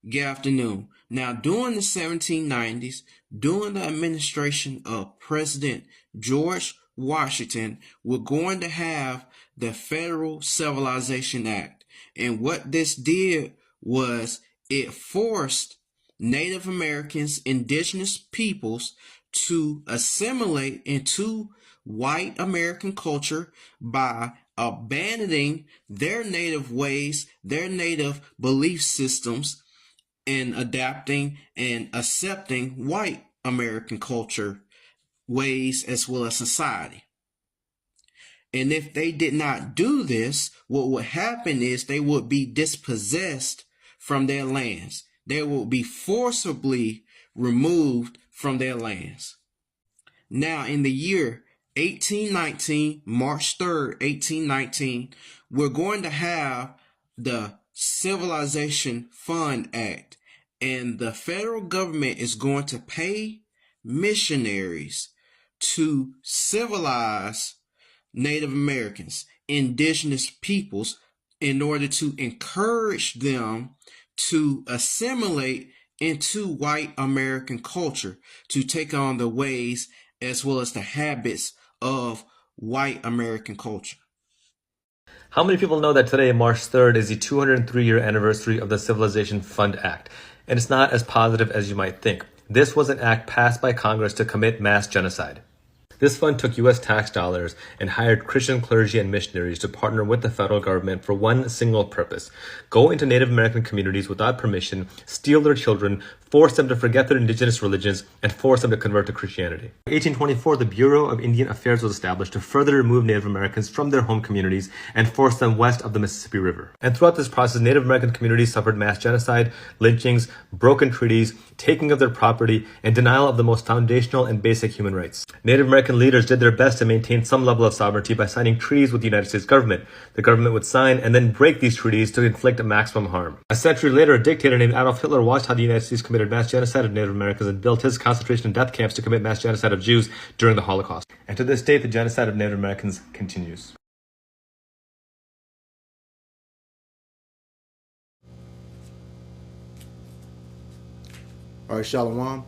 Good afternoon. Now, during the 1790s, during the administration of President George Washington, we're going to have the Federal Civilization Act. And what this did was it forced Native Americans, indigenous peoples, to assimilate into white American culture by abandoning their native ways, their native belief systems, and adapting and accepting white American culture, ways, as well as society. And if they did not do this, what would happen is they would be dispossessed from their lands. They would be forcibly removed from their lands. Now, in the year 1819, March 3rd, 1819, we're going to have the Civilization Fund Act, and the federal government is going to pay missionaries to civilize Native Americans, indigenous peoples, in order to encourage them to assimilate into white American culture, to take on the ways as well as the habits of white American culture. How many people know that today, March 3rd, is the 203-year anniversary of the Civilization Fund Act? And it's not as positive as you might think. This was an act passed by Congress to commit mass genocide. This fund took U.S. tax dollars and hired Christian clergy and missionaries to partner with the federal government for one single purpose: go into Native American communities without permission, steal their children, force them to forget their indigenous religions, and force them to convert to Christianity. In 1824, the Bureau of Indian Affairs was established to further remove Native Americans from their home communities and force them west of the Mississippi River. And throughout this process, Native American communities suffered mass genocide, lynchings, broken treaties, taking of their property, and denial of the most foundational and basic human rights. Native American leaders did their best to maintain some level of sovereignty by signing treaties with the United States government. The government would sign and then break these treaties to inflict maximum harm. A century later, a dictator named Adolf Hitler watched how the United States committed mass genocide of Native Americans and built his concentration and death camps to commit mass genocide of Jews during the Holocaust. And to this day, the genocide of Native Americans continues. All right, Shalom.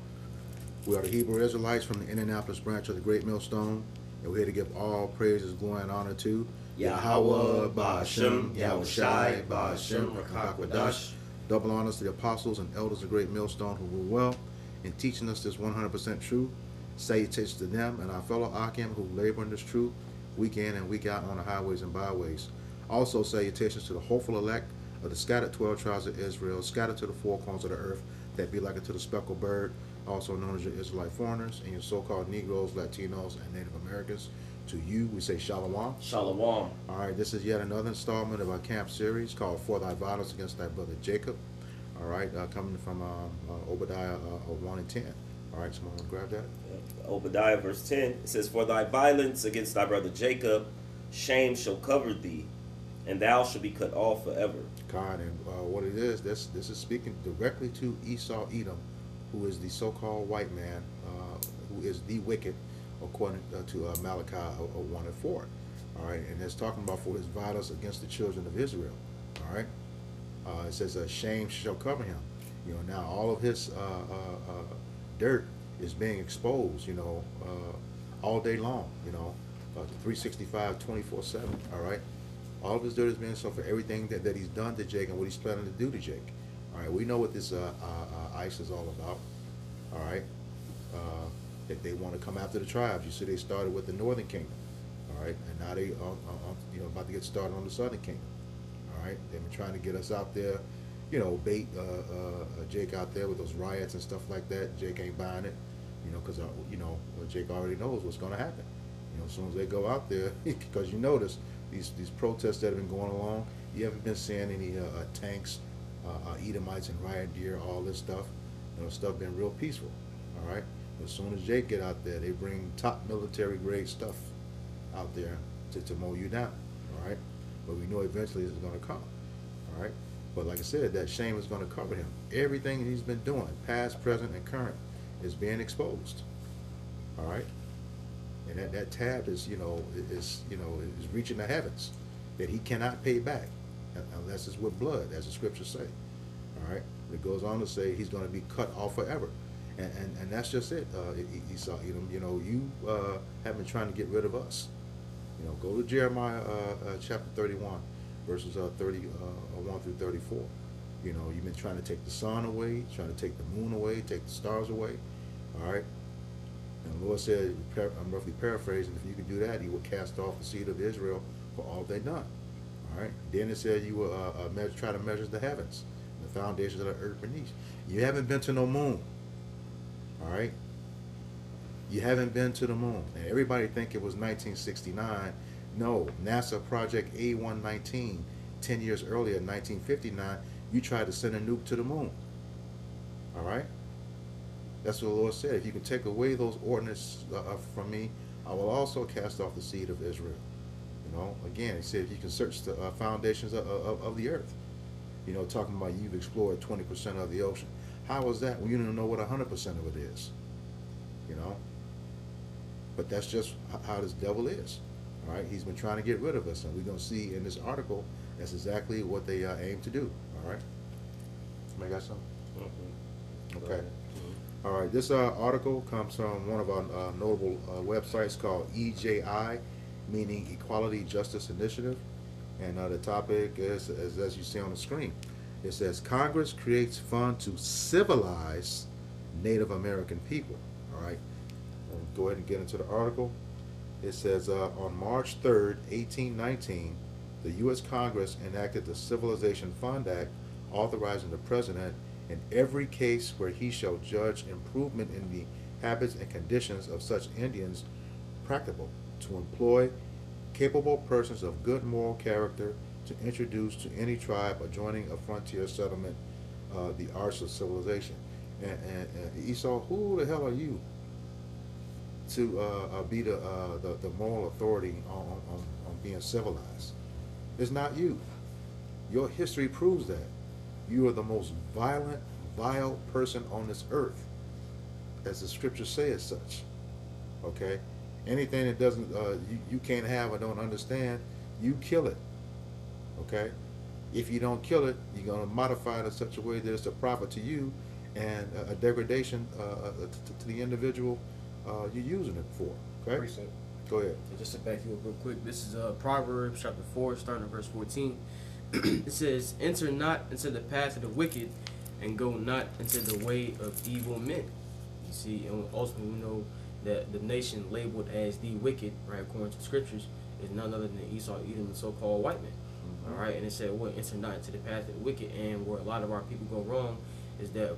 We are the Hebrew Israelites from the Indianapolis branch of the Great Millstone, and we're here to give all praises, glory, and honor to Yahweh, Ba'ashem, Yahushai, Ba'ashem, Rakakwadash. Double honors to the apostles and elders of the Great Millstone who rule well in teaching us this 100% truth. Salutations to them and our fellow Akim who labor in this truth week in and week out on the highways and byways. Also, salutations to the hopeful elect of the scattered 12 tribes of Israel, scattered to the four corners of the earth, that be like unto the speckled bird, also known as your Israelite foreigners, and your so-called Negroes, Latinos, and Native Americans. To you, we say Shalom. Shalom. All right, this is yet another installment of our camp series called For Thy Violence Against Thy Brother Jacob. All right, coming from Obadiah 1 and 10. All right, someone want to grab that? Obadiah verse 10, it says, For thy violence against thy brother Jacob, shame shall cover thee, and thou shalt be cut off forever. God, and what it is, this is speaking directly to Esau Edom, who is the so-called white man, who is the wicked, according to Malachi 1 and 4. All right, and it's talking about for his violence against the children of Israel. All right, it says shame shall cover him. You know, now all of his dirt is being exposed, you know, all day long, you know, 365, 24/7. All right, all of his dirt is being exposed for everything that he's done to Jake and what he's planning to do to Jake. All right, we know what this ICE is all about. All right, that they want to come after the tribes. You see, they started with the Northern Kingdom. All right, and now they you know, about to get started on the Southern Kingdom. All right, they've been trying to get us out there, you know, bait Jake out there with those riots and stuff like that. Jake ain't buying it, you know, because you know, Jake already knows what's going to happen. You know, as soon as they go out there, because you notice these protests that have been going along, you haven't been seeing any tanks, Edomites and riot gear, all this stuff. You know, stuff been real peaceful. All right. As soon as Jake get out there, they bring top military grade stuff out there to mow you down. All right. But we know eventually it's going to come. All right. But like I said, that shame is going to cover him. Everything he's been doing, past, present, and current, is being exposed. All right. And that tab is, you know, is reaching the heavens, that he cannot pay back unless it's with blood, as the scriptures say. All right. It goes on to say he's going to be cut off forever. And that's just it. Esau, Edom, you have been trying to get rid of us. Go to Jeremiah chapter 31, verses 31 through 34. You've been trying to take the sun away, trying to take the moon away, take the stars away. All right. And the Lord said, I'm roughly paraphrasing, if you could do that, he will cast off the seed of Israel for all they've done. All right. Then it said you will try to measure the heavens, the foundations of the earth beneath. You haven't been to no moon. All right. You haven't been to the moon. And everybody think it was 1969. No, NASA Project A119, 10 years earlier, 1959, you tried to send a nuke to the moon. All right. That's what the Lord said. If you can take away those ordinances from me, I will also cast off the seed of Israel. Again, he said if you can search the foundations of the earth. Talking about you've explored 20% of the ocean. How is that when you don't know what 100% of it is? But that's just how this devil is. All right, he's been trying to get rid of us, and we're going to see in this article that's exactly what they aim to do. All right. Somebody got something? Okay. All right, this article comes from one of our notable websites called EJI, meaning Equality Justice Initiative. And the topic is, as you see on the screen, it says, Congress creates fund to civilize Native American people. All right, go ahead and get into the article. It says, on March 3rd, 1819, the U.S. Congress enacted the Civilization Fund Act, authorizing the President in every case where he shall judge improvement in the habits and conditions of such Indians practicable, to employ capable persons of good moral character to introduce to any tribe adjoining a frontier settlement the arts of civilization. And Esau, who the hell are you to be the moral authority on being civilized? It's not you. Your history proves that. You are the most violent, vile person on this earth, as the scriptures say as such. Okay? Anything that doesn't you can't have or don't understand, you kill it. Okay? If you don't kill it, you're going to modify it in such a way that it's a profit to you and a degradation to the individual you're using it for. Okay? Appreciate it. Go ahead. Just to back you up real quick, this is Proverbs chapter 4, starting at verse 14. It says, enter not into the path of the wicked, and go not into the way of evil men. You see, and ultimately we know that the nation labeled as the wicked, right, according to scriptures, is none other than Esau, Edom, the so-called white man. All right, and it said, well, enter not into the path of the wicked. And where a lot of our people go wrong is that,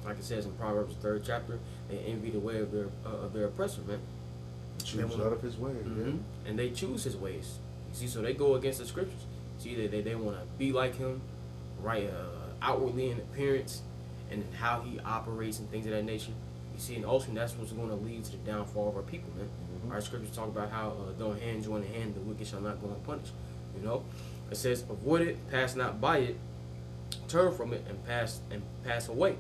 like it says in Proverbs 3rd chapter, they envy the way of their oppressor, man. Choose out of his way. Mm-hmm. And they choose his ways. You see, so they go against the scriptures. See, they want to be like him, right? Outwardly in appearance, and how he operates and things of that nature. You see, and ultimately that's what's going to lead to the downfall of our people, man. Mm-hmm. Our scriptures talk about how though hand join in hand, the wicked shall not go unpunished. It says, avoid it, pass not by it, turn from it, and pass away.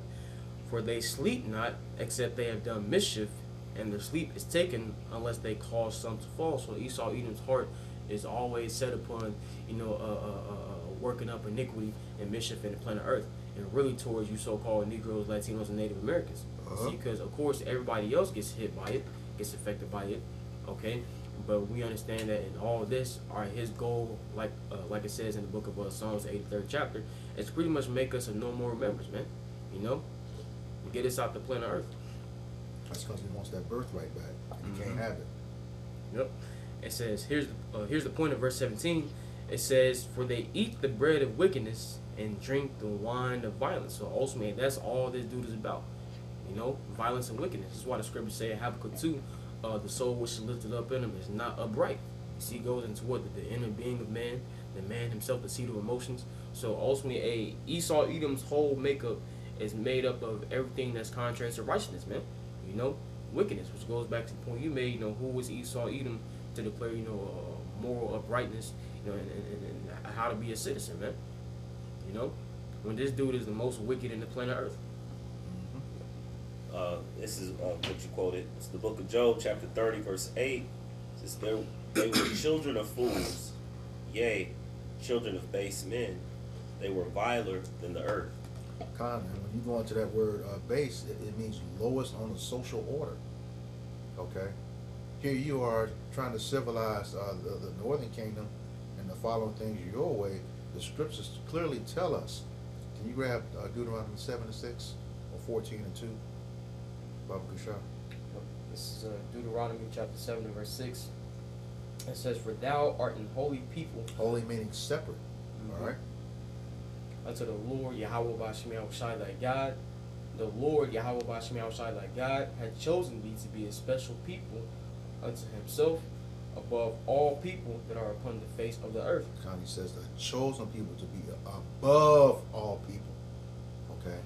For they sleep not, except they have done mischief, and their sleep is taken unless they cause some to fall. So Esau, Edom's heart is always set upon, working up iniquity and mischief in the planet Earth, and really towards you so-called Negroes, Latinos, and Native Americans. See, because of course everybody else gets hit by it, gets affected by it, okay? But we understand that in all this, his goal, like it says in the book of Psalms, 83rd chapter, is to pretty much make us a no more members, man. Get us out the planet Earth. That's because he wants that birthright back. And he can't have it. Yep. It says, here's the point of verse 17. It says, for they eat the bread of wickedness and drink the wine of violence. So ultimately, that's all this dude is about. Violence and wickedness. This is why the scriptures say in Habakkuk 2, the soul which is lifted up in him is not upright. You see, it goes into what? The inner being of man, the man himself, the seat of emotions. So ultimately, Esau, Edom's whole makeup is made up of everything that's contrary to righteousness, man. Wickedness, which goes back to the point you made, who was Esau, Edom, to declare, moral uprightness, and how to be a citizen, man. When this dude is the most wicked in the planet Earth. This is what you quoted. It's the book of Job, chapter 30, verse 8. It says, they were children of fools, yea, children of base men. They were viler than the earth. Con, and when you go into that word base, it means lowest on the social order. Okay? Here you are trying to civilize the northern kingdom and the following things your way. The scriptures clearly tell us. Can you grab Deuteronomy 7:6 or 14:2? Baba Kushal. This is Deuteronomy chapter 7 and verse 6. It says, "For thou art an holy people Holy meaning separate. All right? unto the Lord Yahweh Bashim Yahushai thy God. The Lord Yahweh Bashim Yahushai thy God had chosen thee to be a special people unto himself above all people that are upon the face of the earth." Connie says the chosen people to be above all people. Okay?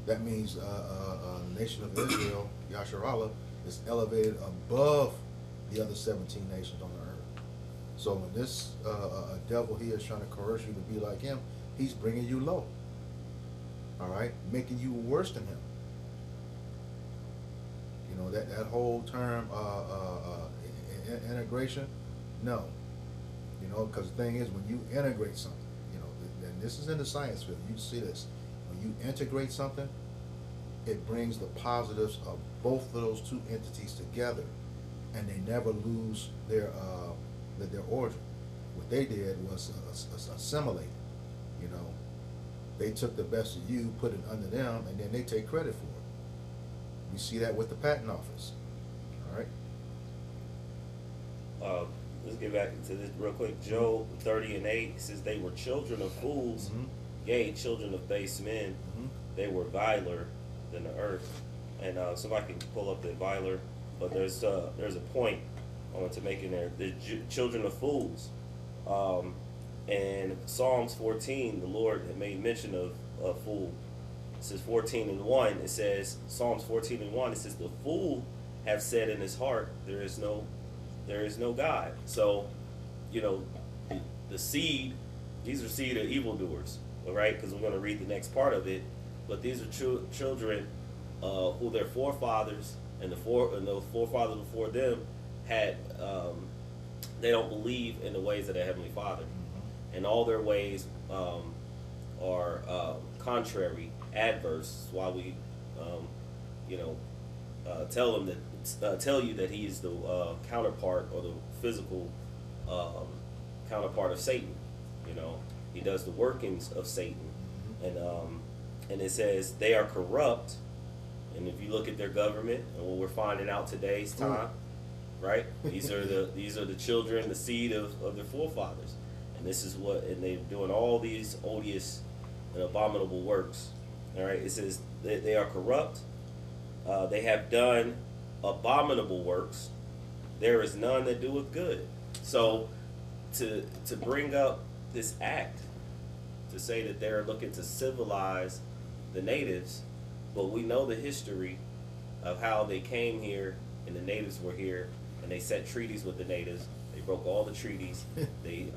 That means the nation of Israel, Yasharallah, is elevated above the other 17 nations on the earth. So when this devil here is trying to coerce you to be like him, he's bringing you low. All right? Making you worse than him. You know, that whole term integration, no. You know, because the thing is, when you integrate something, you know, and this is in the science field, you see this. When you integrate something, it brings the positives of both of those two entities together, and they never lose their origin. What they did was assimilate. You know, they took the best of you, put it under them, and then they take credit for it. We see that with the patent office. All right. Let's get back to this real quick. Job 30:8 says, "They were children of fools, Mhm. yea, children of base men. Mhm. They were viler than the earth." And somebody can pull up the viler, but there's a point I want to make in there. The children of fools. And Psalms 14, the Lord had made mention of a fool. It says 14:1. It says Psalms 14:1. It says, "The fool have said in his heart, there is no God." So, you know, the seed, these are seed of evildoers, all right? Because we're going to read the next part of it. But these are children who their forefathers and the forefathers before them had. They don't believe in the ways of their heavenly Father, and all their ways are contrary, adverse. That's why we, tell you that he is the counterpart or the physical counterpart of Satan. You know, he does the workings of Satan, and it says they are corrupt. And if you look at their government and what we're finding out today's time, right? These are the children, the seed of their forefathers, and this is and they're doing all these odious and abominable works. All right, it says they are corrupt. They have done abominable works. There is none that doeth good. So, to bring up this act, to say that they're looking to civilize the natives, but we know the history of how they came here and the natives were here and they set treaties with the natives. They broke all the treaties. They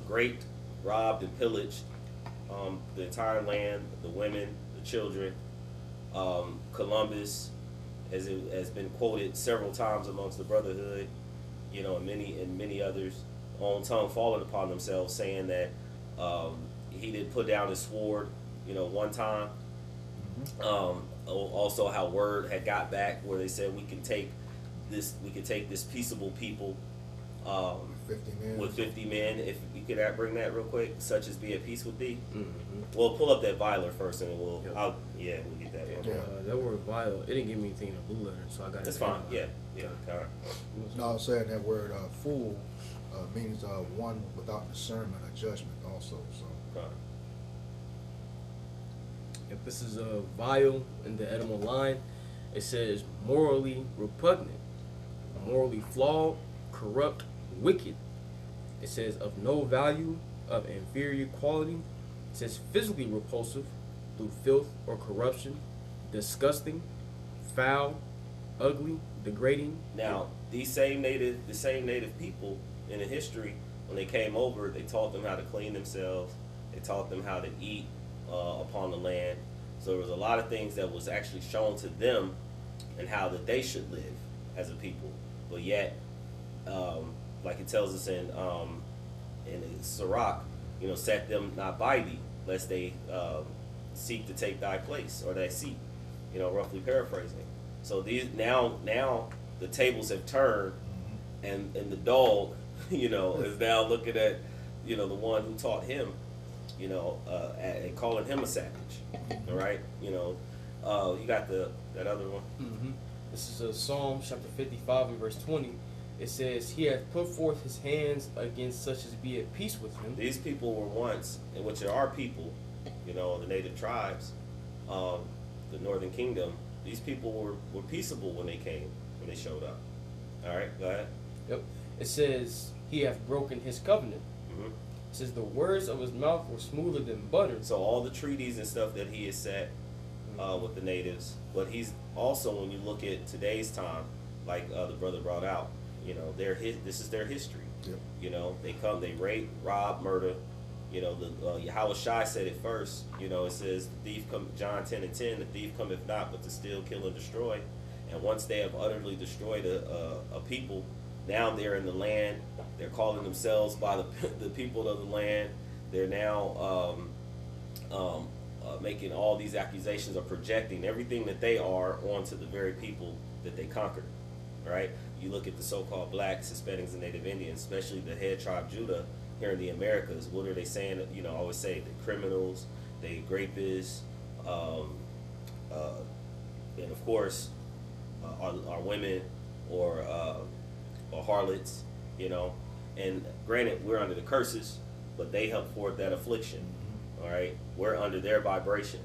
raped, robbed, and pillaged the entire land, the women, the children. Columbus has been quoted several times amongst the Brotherhood, you know, and many others on tongue falling upon themselves, saying that he did put down his sword, you know, one time. Also, how word had got back where they said we can take this peaceable people 50 men. with 50 men. If you could bring that real quick, such as be at peace with thee. Mm-hmm. We'll pull up that viler first, and we'll Yep. we'll get that. Yeah. That word "vile," it didn't give me anything in the blue letter, so I got it. That's fine. Yeah. All right. No, I'm saying that word fool means one without discernment or judgment also. So All right. If this is a vile in the etymol line, it says morally repugnant, morally flawed, corrupt, wicked. It says of no value, of inferior quality. It says physically repulsive through filth or corruption, disgusting, foul, ugly, degrading. Now, the same native people in the history, when they came over, they taught them how to clean themselves. They taught them how to eat upon the land. So there was a lot of things that was actually shown to them and how that they should live as a people. But yet, like it tells us in Sirach, set them not by thee, lest they seek to take thy place or thy seat. Roughly paraphrasing. So these now the tables have turned, and the dog, is now looking at, the one who taught him, and calling him a savage. All right, you got that other one. Mm-hmm. This is Psalm chapter 55 and verse 20. It says, "He hath put forth his hands against such as be at peace with him." These people were once, and which are our people, the native tribes, the Northern Kingdom. These people were peaceable when they showed up. All right, go ahead. Yep. It says, "He hath broken his covenant." Mm-hmm. It says, "The words of his mouth were smoother than butter." So all the treaties and stuff that he has set with the natives, but he's also, when you look at today's time, like the brother brought out, this is their history. Yep. They come, they rape, rob, murder. Yahweh Shai said it first. It says, "The thief come," John 10:10, "The thief cometh not but to steal, kill, and destroy." And once they have utterly destroyed a people, now they're in the land. They're calling themselves by the people of the land. They're now making all these accusations of projecting everything that they are onto the very people that they conquered. Right? You look at the so-called blacks, Hispanics, and Native Indians, especially the head tribe Judah here in the Americas. What are they saying? I always say the criminals, they grapists, and of course our women or harlots. And granted, we're under the curses, but they help forward that affliction. All right, we're under their vibration.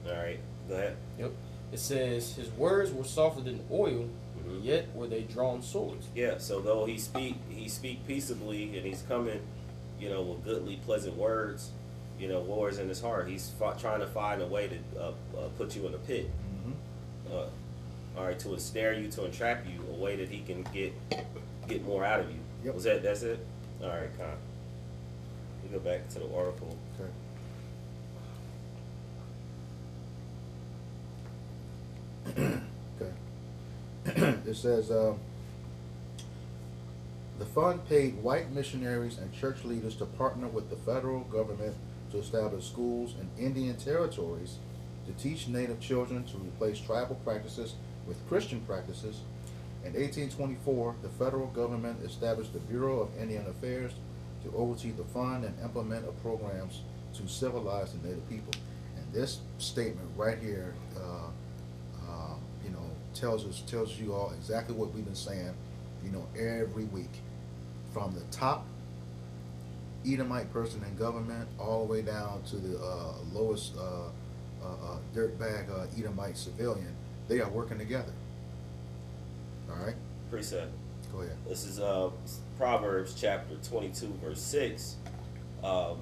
All right, go ahead. Yep. It says, "His words were softer than oil, yet were they drawn swords." Yeah. So though he speak peaceably, and he's coming, with goodly, pleasant words. War is in his heart. He's trying to find a way to put you in a pit. All right, to ensnare you, to entrap you, a way that he can get more out of you. Yep. That's it? All right, Con. We go back to the oracle. Okay. Okay. It says, the fund paid white missionaries and church leaders to partner with the federal government to establish schools in Indian territories to teach Native children to replace tribal practices with Christian practices. In 1824, the federal government established the Bureau of Indian Affairs to oversee the fund and implement of programs to civilize the Native people. And this statement right here, tells you all exactly what we've been saying, every week, from the top Edomite person in government all the way down to the lowest dirtbag Edomite civilian. They are working together. All right. Precept. Go ahead. This is Proverbs chapter 22, verse 6. It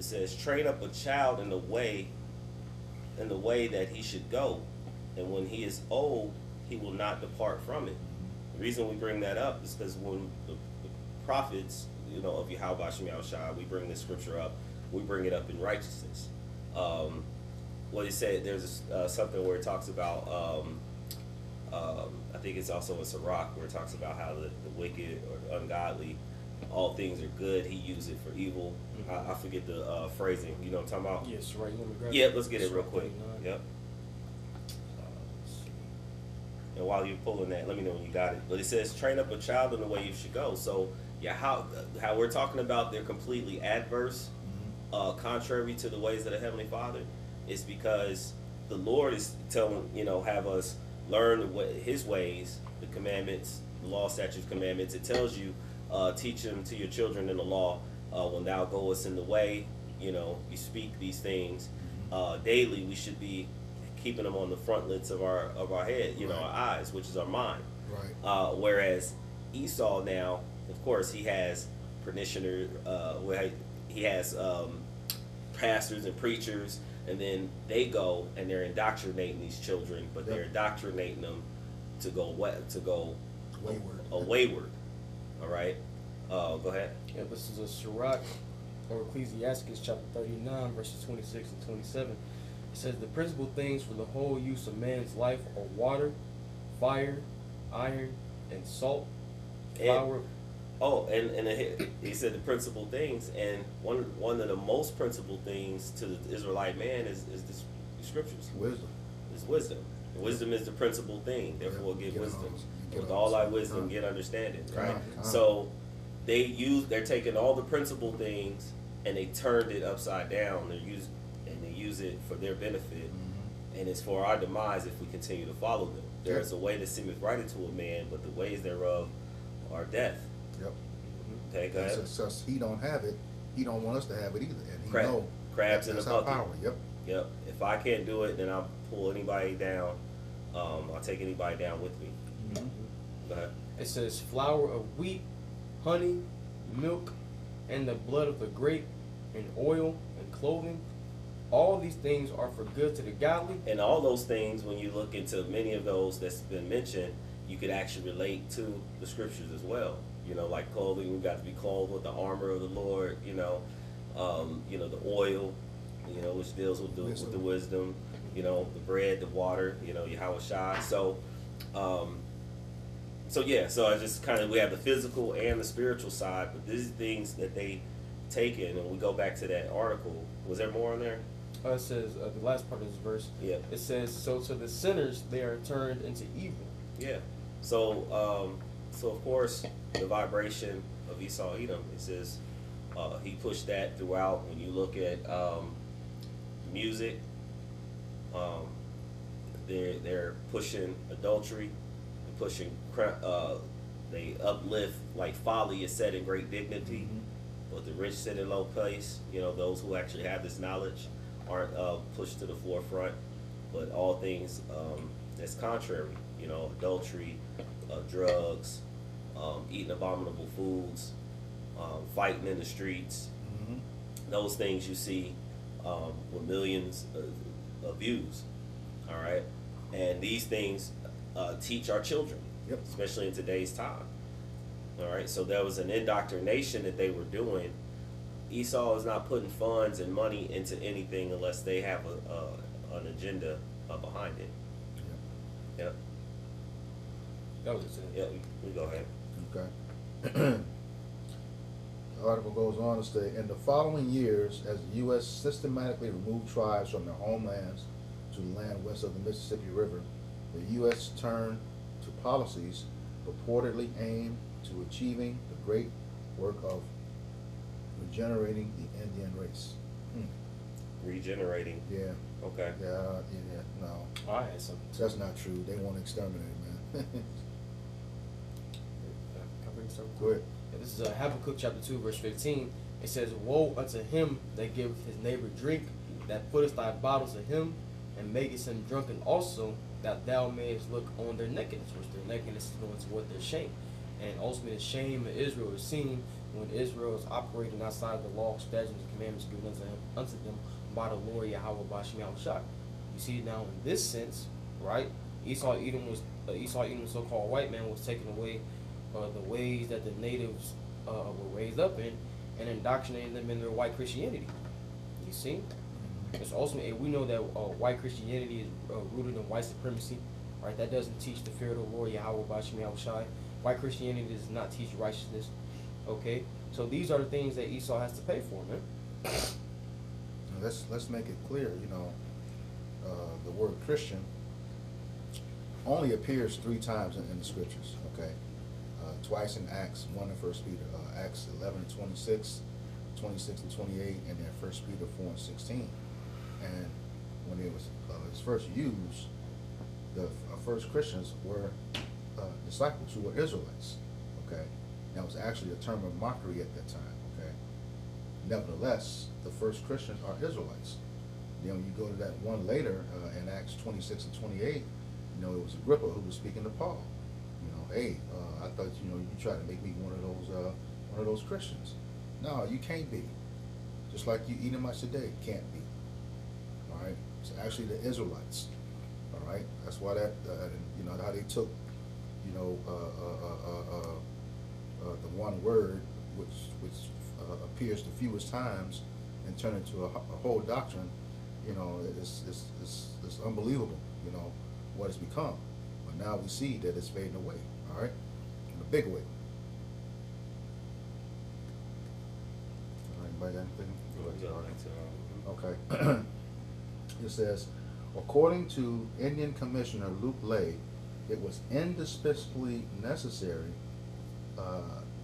says, "Train up a child in the way that he should go, and when he is old, he will not depart from it." The reason we bring that up is because when the prophets, of Yahweh Shem Shai, we bring this scripture up, we bring it up in righteousness. What he said, there's something where it talks about, I think it's also in Sirach, where it talks about how the wicked or the ungodly, all things are good, he used it for evil. I forget the phrasing, you know what I'm talking about? Yes, right. You want me to grab Yeah, it? let's get it real quick. 39. Yep. And while you're pulling that, let me know when you got it. But it says, "Train up a child in the way you should go." So, yeah, how we're talking about they're completely adverse, contrary to the ways of the Heavenly Father, is because the Lord is telling, have us learn His ways, the commandments, the law, statutes, commandments. It tells you, teach them to your children in the law. When thou goest in the way, you speak these things daily. We should be keeping them on the frontlets of our head, Right. our eyes, which is our mind. Right. Whereas Esau now, of course, he has parishioners, he has pastors and preachers, and then they go and they're indoctrinating these children, but they're indoctrinating them to go wayward. All right, go ahead. Yeah, this is a Sirach or Ecclesiastes chapter 39, verses 26 and 27. It says, "The principal things for the whole use of man's life are water, fire, iron, and salt, flour, Oh, and he said the principal things, and one of the most principal things to the Israelite man is the scriptures. Wisdom. Is wisdom. Wisdom is the principal thing. Therefore, Yeah, get get wisdom. get With all thy understanding. wisdom, get understanding. Right. Con. So they're taking all the principal things and they turned it upside down. They use it for their benefit, and it's for our demise if we continue to follow them. There is a way that seemeth right unto a man, but the ways thereof are death. Yep. Okay, go And ahead. since he don't have it, he don't want us to have it either. And he Crab- know crabs in that's the our bucket. power. Yep. Yep. If I can't do it, then I'll pull anybody down. I'll take anybody down with me. Go ahead. It says flour of wheat, honey, milk, and the blood of the grape, and oil and clothing. All these things are for good to the godly. And all those things, when you look into many of those that's been mentioned, you could actually relate to the scriptures as well. You know, like clothing, we got to be clothed with the armor of the Lord. The oil, which deals with the wisdom. You know, the bread, the water. Yahweh Shai. So I just kind of, we have the physical and the spiritual side, but these things that they taken, and we go back to that article. Was there more on there? It says, the last part of this verse, Yeah. it says, so to the sinners they are turned into evil. Yeah. So of course, the vibration of Esau Edom, it says he pushed that throughout. When you look at music, they're pushing adultery, they're pushing they uplift, like folly is set in great dignity, but the rich sit in low place. Those who actually have this knowledge aren't pushed to the forefront, but all things that's contrary. Adultery, drugs, eating abominable foods, fighting in the streets. Those things you see with millions of views. All right, and these things teach our children, Yep. especially in today's time. All right, so there was an indoctrination that they were doing. Esau is not putting funds and money into anything unless they have an agenda behind it. Yep. That was it. Yeah, we go ahead. Okay. The article goes on to say, in the following years, as the U.S. systematically removed tribes from their homelands to the land west of the Mississippi River, the U.S. turned to policies purportedly aimed to achieving the great work of regenerating the Indian race. Regenerating. Yeah, Okay. no, I had something. that's not true. They want to exterminate, man. Can I bring something? Go ahead. Yeah, this is Habakkuk chapter 2, verse 15. It says, woe unto him that giveth his neighbor drink, that putteth thy bottle to him, and makest him drunken also, that thou mayest look on their nakedness, which their nakedness is going toward their shame. And ultimately the shame of Israel is seen when Israel is operating outside the law, statutes, and commandments given unto them by the Lord Yahweh Bashim Yahushua. You see now in this sense, right? Esau Edom, so-called white man, was taking away the ways that the natives were raised up in, and indoctrinating them in their white Christianity. You see? It's ultimately, we know that white Christianity is rooted in white supremacy, right? That doesn't teach the fear of the Lord Yahweh Bashim Yahushua. White Christianity does not teach righteousness. Okay, so these are the things that Esau has to pay for, man. Let's make it clear. The word Christian only appears 3 times in the scriptures. Okay, twice in Acts, 1 and 1 Peter, Acts 11:26, 26 and 28, and then 1 Peter 4 and 16. And when it was first used, the first Christians were disciples who were Israelites. Okay, that was actually a term of mockery at that time. Okay, nevertheless, the first Christians are Israelites. Then when you go to that one later in Acts 26 and 28, it was Agrippa who was speaking to Paul. Hey, I thought you tried to make me one of those Christians. No, you can't be. Just like you Edomites today can't be. All right, it's actually the Israelites. All right, that's why how they took the one word which appears the fewest times and turn it into a whole doctrine. It's unbelievable. What it's become. But now we see that it's fading away. All right, in a big way. Okay. It says, according to Indian Commissioner Luke Lay, it was indispensably necessary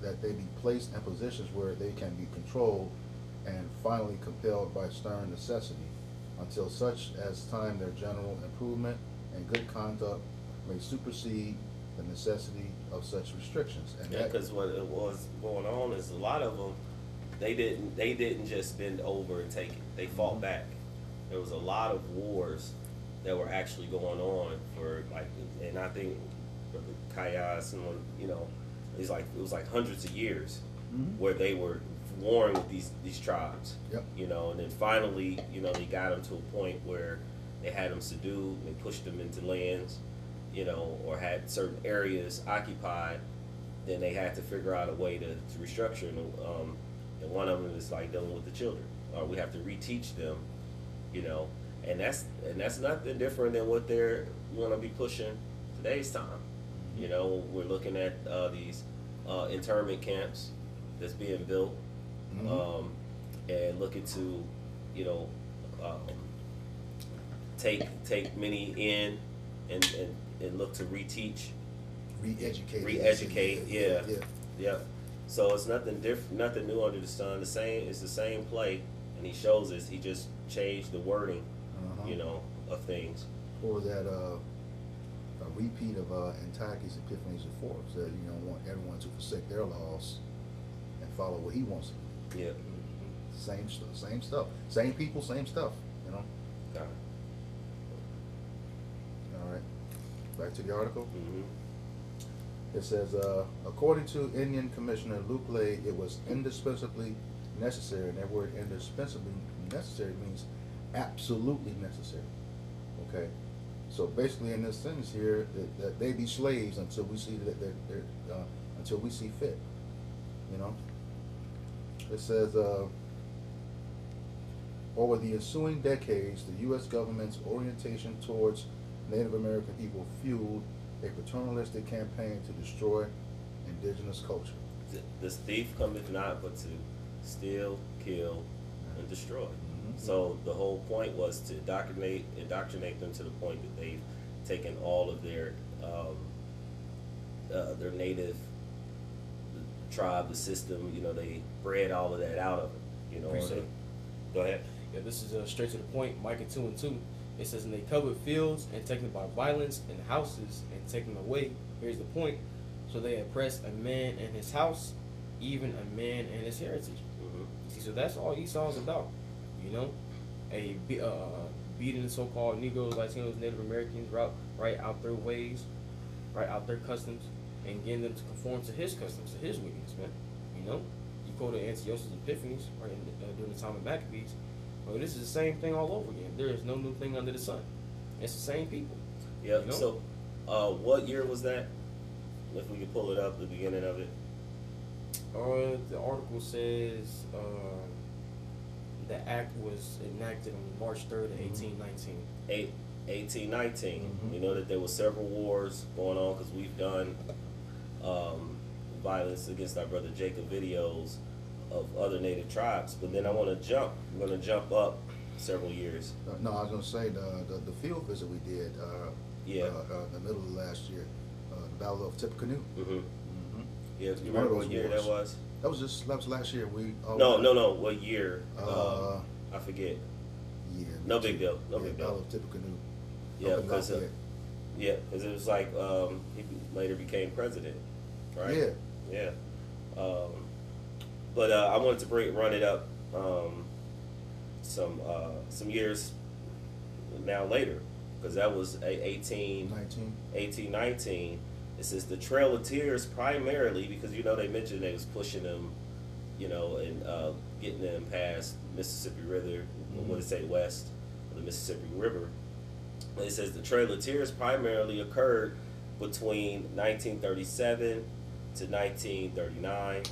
that they be placed in positions where they can be controlled and finally compelled by stern necessity, until such as time their general improvement and good conduct may supersede the necessity of such restrictions. And Yeah, because what it was going on is a lot of them, they didn't just bend over and take it. They fought back. There was a lot of wars that were actually going on for like, and I think Kaya, someone, you know, it was like hundreds of years where they were warring with these tribes. Yep. You know, and then finally, you know, they got them to a point where they had them subdued. They pushed them into lands, you know, or had certain areas occupied. Then they had to figure out a way to restructure. And one of them is like dealing with the children. We have to reteach them, you know, and that's nothing different than what they're going to be pushing today's time. You know, we're looking at these internment camps that's being built, and looking to, you know, take many in and look to reteach, re-educate. yeah. So it's nothing different, nothing new under the sun. It's the same play, and he shows us. He just changed the wording, you know, of things. Or that a repeat of Antiochus Epiphanes IV said, you know, want everyone to forsake their laws and follow what he wants. Yeah. Same stuff, same people, same stuff. You know. Got it. All right. Back to the article. Mm-hmm. It says, according to Indian Commissioner Luke Lay, it was indispensably necessary, and that word indispensably necessary means absolutely necessary. Okay? So basically in this sentence here, that they be slaves until we see that they're until we see fit. You know? It says, over the ensuing decades, the U.S. government's orientation towards Native American people fueled a paternalistic campaign to destroy indigenous culture. This thief cometh not but to steal, kill, and destroy. So the whole point was to indoctrinate them to the point that they've taken all of their native tribe, the system. You know, they bred all of that out of it. You know. Go ahead. Yeah, this is straight to the point. Micah 2:2. It says, and they covered fields and taken by violence, and houses and taken away. Here's the point. So they oppressed a man and his house, even a man and his heritage. See, so that's all Esau is about. You know, beating the so-called Negroes, Latinos, Native Americans right out their ways, right out their customs, and getting them to conform to his customs, to his wickedness, man. You know, you go to Antiochus Epiphanes, right, during the time of Maccabees. Well, this is the same thing all over again. There is no new thing under the sun. It's the same people. Yep. You know? So, what year was that? If we could pull it up, the beginning of it. The article says the act was enacted on March 3rd, 1819. 1819. We know that there were several wars going on because we've done violence against our brother Jacob videos of other native tribes. But then I'm going to jump up several years. No, I was going to say the field visit we did in the middle of last year, the Battle of Tippecanoe. Yeah, do you remember what year that was? That was last year. No. What year? I forget. Yeah. No big deal. No big Battle deal. of Tippecanoe. Yeah, because it was like he later became president, right? Yeah. But I wanted to run it up some years now later, because that was 1819. It says the Trail of Tears primarily because, you know, they mentioned they was pushing them, you know, and getting them past Mississippi River, what did it say, west of the Mississippi River. And it says the Trail of Tears primarily occurred between 1937 to 1939.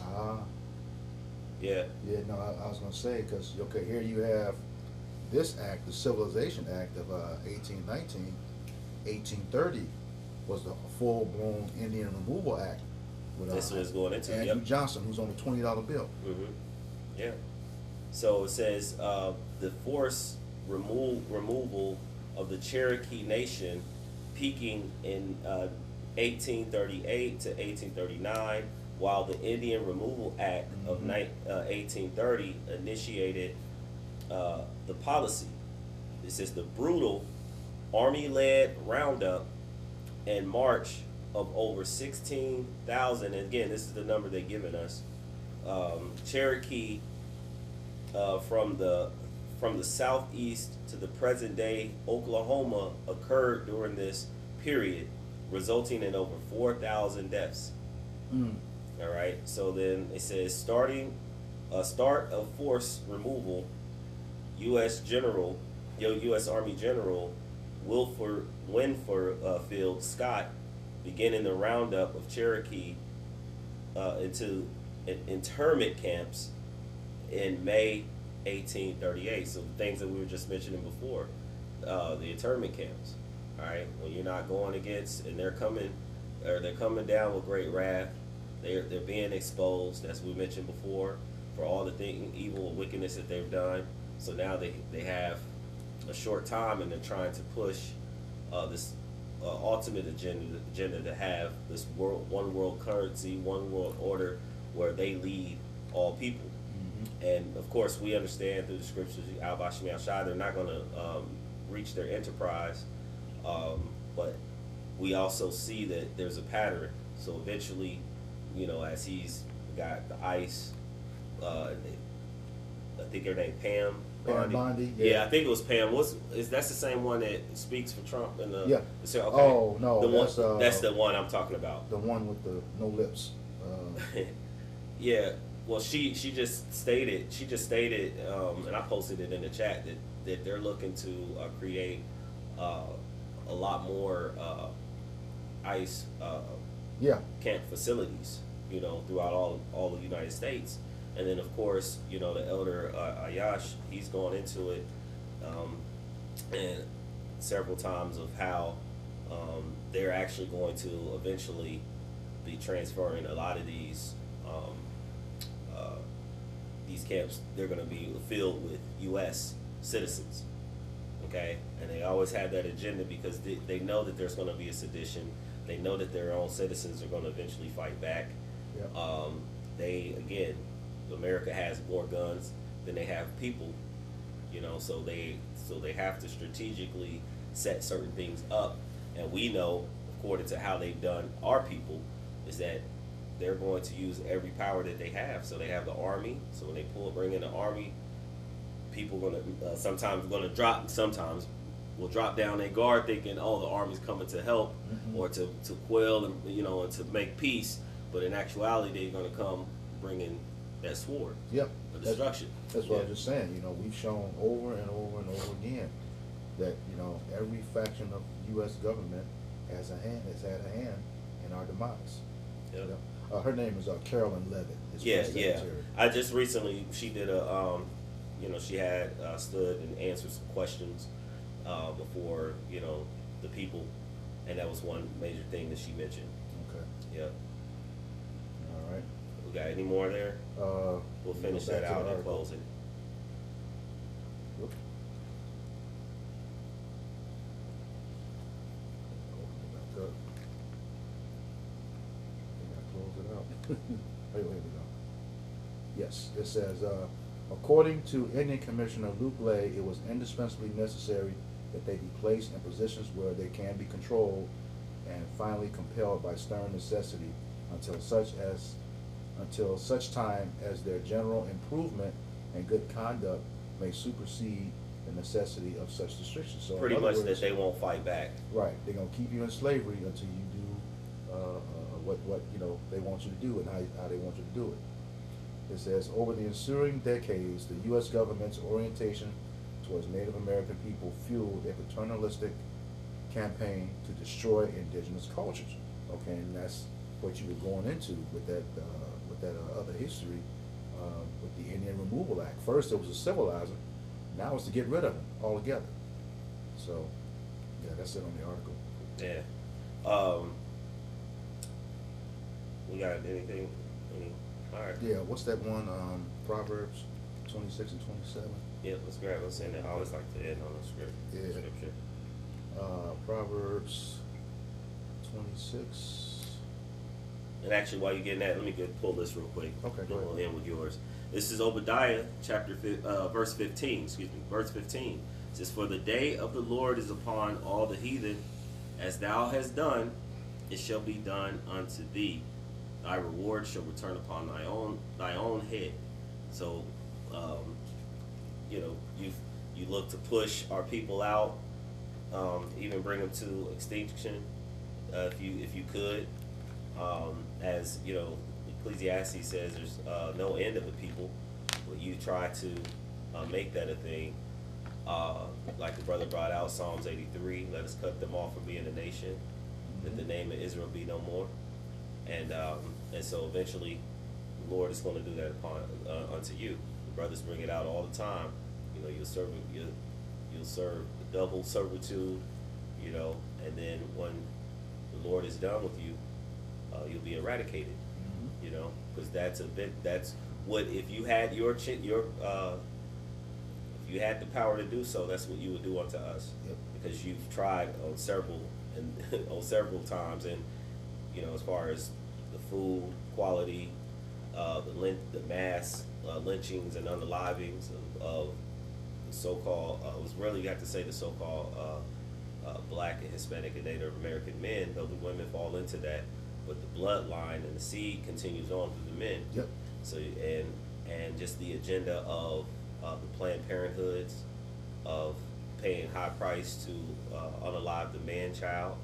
Yeah. Yeah, no, I was going to say, because, okay, here you have this act, the Civilization Act of 1819. 1830 was the full-blown Indian Removal Act. With, this was going into Andrew Johnson, who's on the $20 bill. Yeah. So it says the forced removal of the Cherokee Nation, peaking in 1838 to 1839, while the Indian Removal Act of 1830 initiated the policy. This is the brutal Army-led roundup and march of over 16,000. And again, this is the number they've given us. Cherokee from the southeast to the present day Oklahoma occurred during this period, resulting in over 4,000 deaths. All right. So then it says start of force removal. U.S. Army General Wilford Winfield Scott beginning the roundup of Cherokee into internment camps in May 1838. So the things that we were just mentioning before, the internment camps. All right, when you're not going against, and they're coming down with great wrath. They're being exposed, as we mentioned before, for all the evil and wickedness that they've done. So now they have a short time, and they're trying to push this ultimate agenda to have this one world currency, one world order, where they lead all people. And of course, we understand through the scriptures, Al Bashim Al Shai, they're not going to reach their enterprise, but we also see that there's a pattern. So eventually, as he's got the ICE, I think her name Pam Bondi. Yeah, I think it was Pam. That's the same one that speaks for Trump? Yeah. Okay. Oh no, that's the one I'm talking about. The one with the no lips. Yeah. Well, she just stated, and I posted it in the chat, that they're looking to create a lot more ICE camp facilities, throughout all the United States. And then, of course, the elder Ayash, he's gone into it and several times of how they're actually going to eventually be transferring a lot of these camps. They're going to be filled with U.S. citizens, okay? And they always have that agenda because they know that there's going to be a sedition. They know that their own citizens are going to eventually fight back. Yeah. America has more guns than they have people, so they have to strategically set certain things up. And we know, according to how they've done our people, is that they're going to use every power that they have. So they have the army. So when they bring in the army, people will drop down their guard thinking, oh, the army's coming to help or to quell and and to make peace. But in actuality, they're going to come bringing that sword. Yep. The destruction. That's what I was just saying. We've shown over and over and over again that every faction of U.S. government has had a hand in our demise. Yep. Her name is Carolyn Levitt. Yeah. I just recently, she did she had stood and answered some questions before the people, and that was one major thing that she mentioned. Okay. Yep. All right. We got any more there? We'll finish that out and close it. Open it back up. Close it out. Here we go. Yes, it says, according to Indian Commissioner Luke Lay, it was indispensably necessary that they be placed in positions where they can be controlled and finally compelled by stern necessity until such time as their general improvement and good conduct may supersede the necessity of such restrictions. So pretty much that they won't fight back. Right. They're going to keep you in slavery until you do what they want you to do and how they want you to do it. It says, over the ensuing decades, the U.S. government's orientation towards Native American people fueled a paternalistic campaign to destroy indigenous cultures. Okay, and that's what you were going into with that other history with the Indian Removal Act. First, it was a civilizer. Now it's to get rid of them altogether. So, yeah, that's it on the article. Yeah. We got anything? All right. Yeah, what's that one? Proverbs 26 and 27. Yeah, let's grab us in there. I always like to end on a Yeah. scripture. Proverbs 26. And actually, while you're getting that, let me pull this real quick. Okay, go Then we'll ahead. end with yours. This is Obadiah verse 15. Excuse me, verse 15. It says, "For the day of the Lord is upon all the heathen, as thou hast done, it shall be done unto thee. Thy reward shall return upon thy own head." So, you look to push our people out, even bring them to extinction, if you could. As you know, Ecclesiastes says there's no end of the people, but you try to make that a thing. Like the brother brought out Psalms 83, let us cut them off from being a nation, that the name of Israel be no more. And so eventually the Lord is going to do that upon unto you. The brothers bring it out all the time. You'll serve double servitude, and then when the Lord is done with you, you'll be eradicated. Because that's what, if you had if you had the power to do so, that's what you would do unto us. Yep. Because you've tried on several times, and as far as the food quality, the mass lynchings and unalivings of the so-called, you have to say the so-called Black and Hispanic and Native American men, though the women fall into that, but the bloodline and the seed continues on through the men. Yep. So and just the agenda of the Planned Parenthoods, of paying high price to unalive the man-child,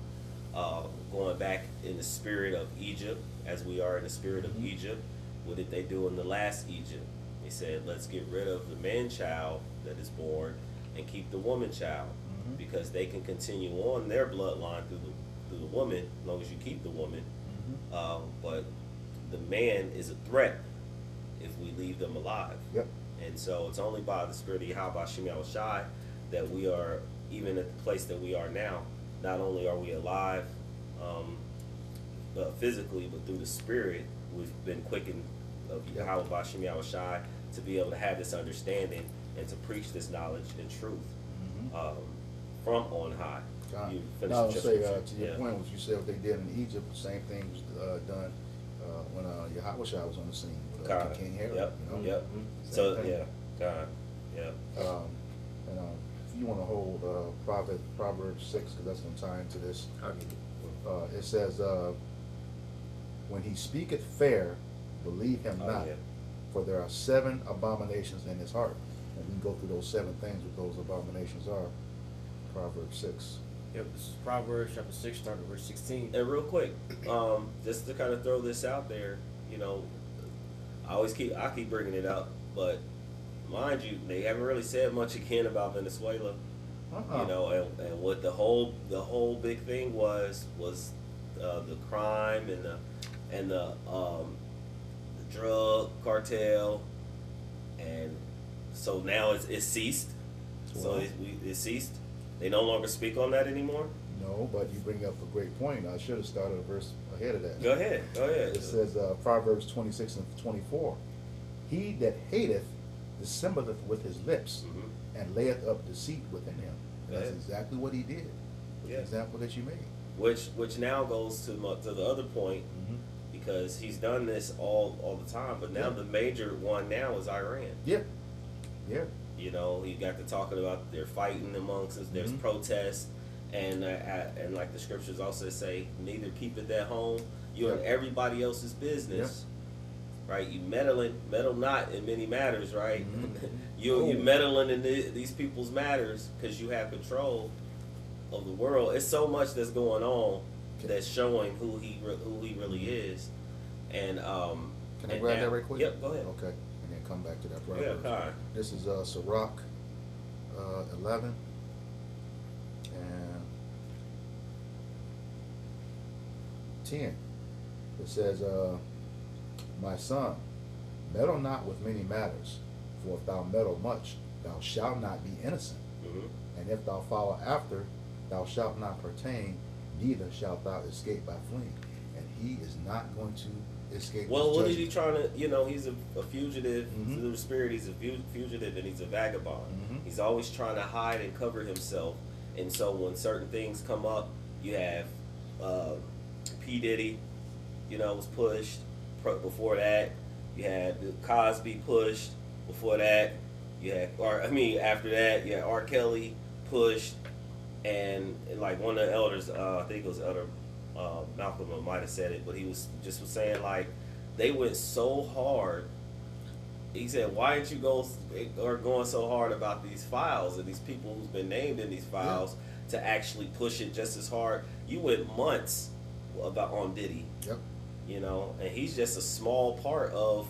going back in the spirit of Egypt, as we are in the spirit of Egypt. What did they do in the last Egypt? They said, let's get rid of the man-child that is born and keep the woman-child, because they can continue on their bloodline through the woman as long as you keep the woman. But the man is a threat if we leave them alive. Yep. And so it's only by the spirit of Yahweh Shem Shai that we are even at the place that we are now. Not only are we alive physically, but through the spirit, we've been quickened of Yahweh Shem Shai to be able to have this understanding and to preach this knowledge and truth from on high. You finished Now, with your say scripture. to your point, what you said what they did in Egypt, the same thing was done when Yahweh was on the scene with King Herod. Yep. Yep. Same So thing. yeah, God. Yeah. And if you want to hold Proverbs 6, because that's going to tie into this, I'll give it. it says, when he speaketh fair, believe him not, Yeah. for there are 7 abominations in his heart. And we can go through those 7 things, what those abominations are. Proverbs 6. Yep, this is Proverbs chapter 6, starting at verse 16. And real quick, just to kind of throw this out there, I keep bringing it up, but mind you, they haven't really said much again about Venezuela. And what the whole big thing was the crime and the drug cartel, and so now it's ceased. So it ceased. They no longer speak on that anymore. No, but you bring up a great point. I should have started a verse ahead of that. Go ahead. It says Proverbs 26 and 24. He that hateth dissembleth with his lips, and layeth up deceit within him. That's exactly what he did. The example that you made. Which now goes to the other point, because he's done this all the time. But now the major one now is Iran. Yeah. Yeah. You got to talking about they're fighting amongst us. There's protests, and like the scriptures also say, neither keep it at home. You're in everybody else's business, right? You meddle not in many matters, right? You meddling in these people's matters because you have control of the world. It's so much that's going on that's showing who he really is. And can I grab that right quick? Yep, go ahead. Okay, and then come back to that. Yeah, okay. This is Sirach 11 and 10. It says, my son, meddle not with many matters, for if thou meddle much, thou shalt not be innocent. And if thou follow after, thou shalt not pertain, neither shalt thou escape by fleeing. and he is not going to escape. Well, his what is he judgment. trying to? He's a fugitive Mhm. through the spirit. He's a fugitive, and he's a vagabond. Mhm. He's always trying to hide and cover himself. And so when certain things come up, you have P Diddy, was pushed. Before that, you had Cosby pushed. Before that, after that, you had R. Kelly pushed, and like one of the elders, I think it was Elder Malcolm might have said it, but he was saying like they went so hard. He said, "Why didn't you going so hard about these files and these people who's been named in these files to actually push it just as hard? You went months on Diddy, Yep. and he's just a small part of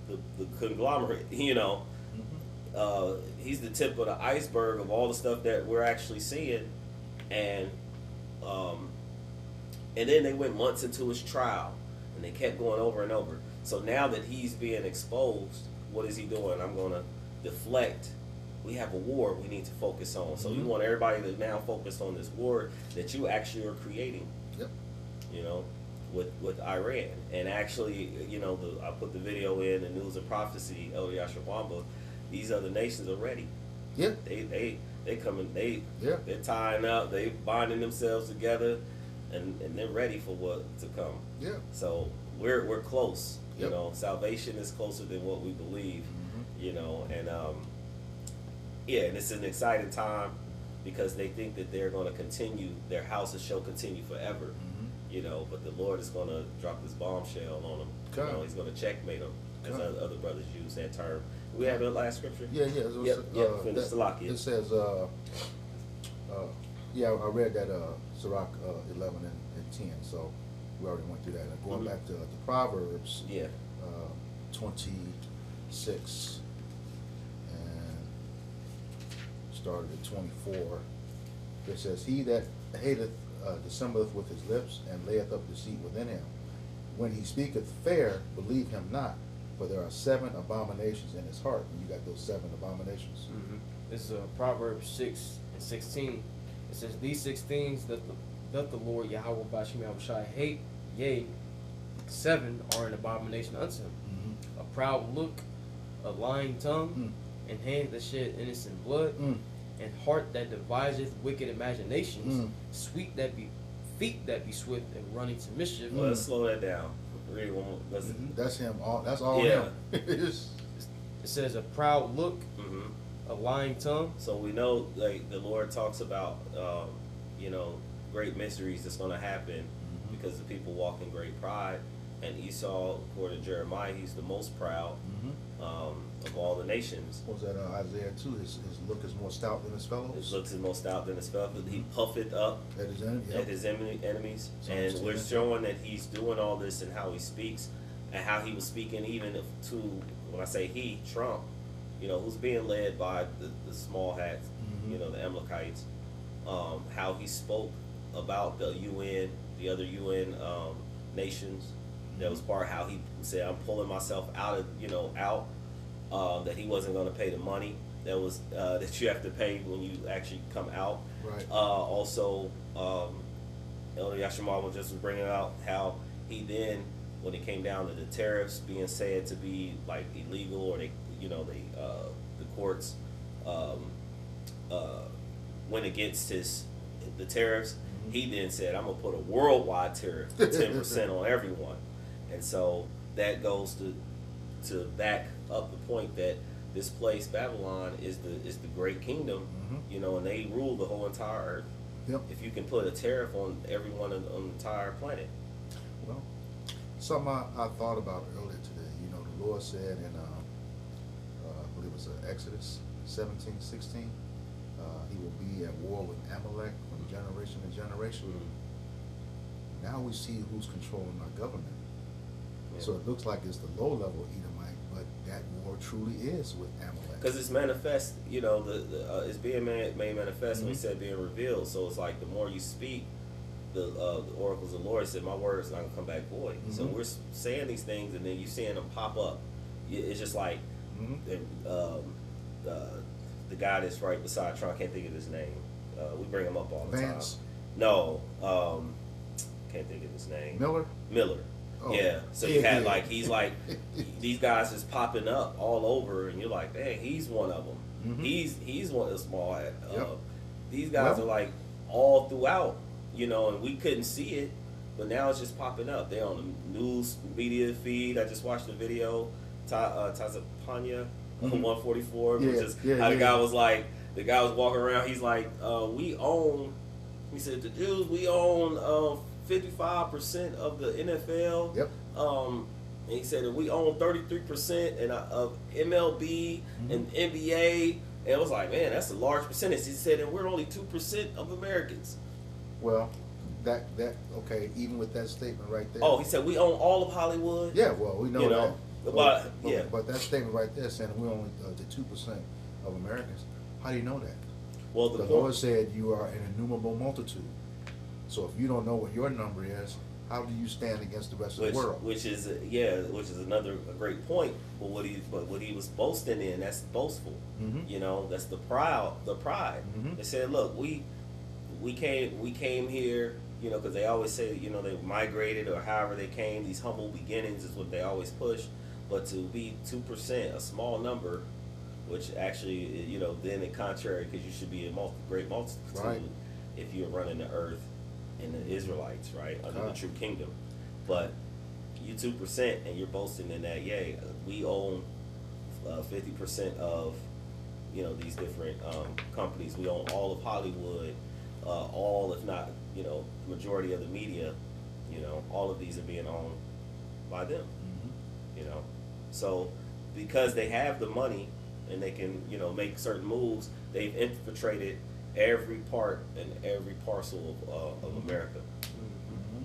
the conglomerate, He's the tip of the iceberg of all the stuff that we're actually seeing, and then they went months into his trial, and they kept going over and over. So now that he's being exposed, what is he doing? I'm going to deflect. We have a war we need to focus on. So you want everybody to now focus on this war that you actually are creating, Yep. with Iran. And actually, I put the video in the News and Prophecy, Elder Yashawamba. These other nations are ready. Yeah. They coming. Yeah. They're tying up. They binding themselves together, and they're ready for what to come. Yeah. So we're close. Yep. Salvation is closer than what we believe. And and it's an exciting time because they think that they're going to continue. Their houses shall continue forever. But the Lord is going to drop this bombshell on them. Okay. He's going to checkmate them, as Okay. other brothers use that term. We have the last scripture. Yeah. Finish the lock. It says, I read that Sirach 11 and 10. So we already went through that. And going back to Proverbs. Yeah. 26 and started at 24. It says, "He that hateth dissembleth with his lips, and layeth up deceit within him. When he speaketh fair, believe him not, for there are 7 abominations in his heart." And you got those 7 abominations. This is Proverbs 6:16. It says, "These 6 things doth the Lord Yahweh Bashim Yahushai hate, yea, 7 are an abomination unto him. A proud look, a lying tongue, and hands that shed innocent blood, and heart that deviseth wicked imaginations, feet that be swift and running to mischief." Well, let's slow that down. Read one more. That's him. That's all Yeah. him. It's- It says a proud look, a lying tongue. So we know, like the Lord talks about, great miseries that's going to happen because the people walk in great pride. And Esau, according to Jeremiah, he's the most proud of all the nations. What was that Isaiah 2? His look is more stout than his fellows. His looks is most stout than his fellow. He puffeth up At his enemy. at his enemies. So And we're understand. showing that he's doing all this and how he speaks and how he was speaking even to, when I say he, Trump, who's being led by the small hats, the Amalekites, how he spoke about the UN, the other UN nations. That was part how he said, "I'm pulling myself out of, that he wasn't going to pay the money that was that you have to pay when you actually come out." Right. Also, Elder Yashimar just was bringing out how he then, when it came down to the tariffs being said to be like illegal, or the courts went against the tariffs. He then said, "I'm gonna put a worldwide tariff, 10% on everyone," and so that goes to back up the point that this place Babylon is the great kingdom, and they rule the whole entire earth. Yep. If you can put a tariff on everyone on the entire planet. Well, something I thought about earlier today. The Lord said in, I believe it was Exodus 17:16, he will be at war with Amalek from generation to generation. Now we see who's controlling our government. Yeah. So it looks like it's the low-level Edomite, but that war truly is with Amalek. Because it's manifest, it's being made manifest when he said being revealed. So it's like the more you speak, the oracles of the Lord said, "My word is not going to come back void." So we're saying these things, and then you're seeing them pop up. It's just like the guy that's right beside Trump. I can't think of his name. We bring him up all the Vance. time. No, can't think of his name. Miller. Oh. Yeah. So you had like he's like these guys is popping up all over, and you're like, dang, he's one of them. Mhm. He's one of the small. Yep. These guys Well- are like all throughout, and we couldn't see it, but now it's just popping up. They're on the news media feed. I just watched the video. Tazapanya, Mhm. 144. Yeah, Just yeah, how the yeah. guy was like, the guy was walking around. He's like, we own. He said, the Jews, we own 55% of the NFL. Yep. And he said that we own 33% of MLB and NBA. And it was like, man, that's a large percentage. He said, and we're only 2% of Americans. Well, that okay. Even with that statement right there. Oh, he said we own all of Hollywood. Yeah, well, we know You that. know, but, yeah. But that statement right there saying we're only the 2% of Americans. How do you know that? Well, The Lord said you are an innumerable multitude. So if you don't know what your number is, how do you stand against the rest of the world? which is another great point. But what he was boasting in, that's boastful. Mhm. That's the pride. Mhm. They said, look, we came here, because they always say, they migrated or however they came. These humble beginnings is what they always push. But to be 2%, a small number, which actually, then in contrary, because you should be a great multitude Right. if you're running the earth and the Israelites, right, under the true kingdom. But you 2% and you're boasting in that, yay, we own 50% of, these different companies. We own all of Hollywood, all, if not, the majority of the media, all of these are being owned by them, So because they have the money and they can, make certain moves, they've infiltrated every part and every parcel of America. Mhm.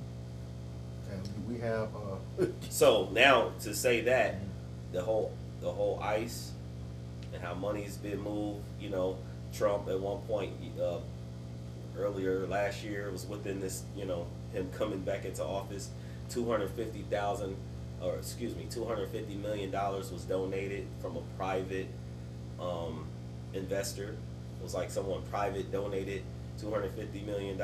And we have. So now to say that the whole ICE and how money's been moved, Trump at one point earlier last year was within this, him coming back into office, $250 million was donated from a private investor. It was like someone private donated $250 million.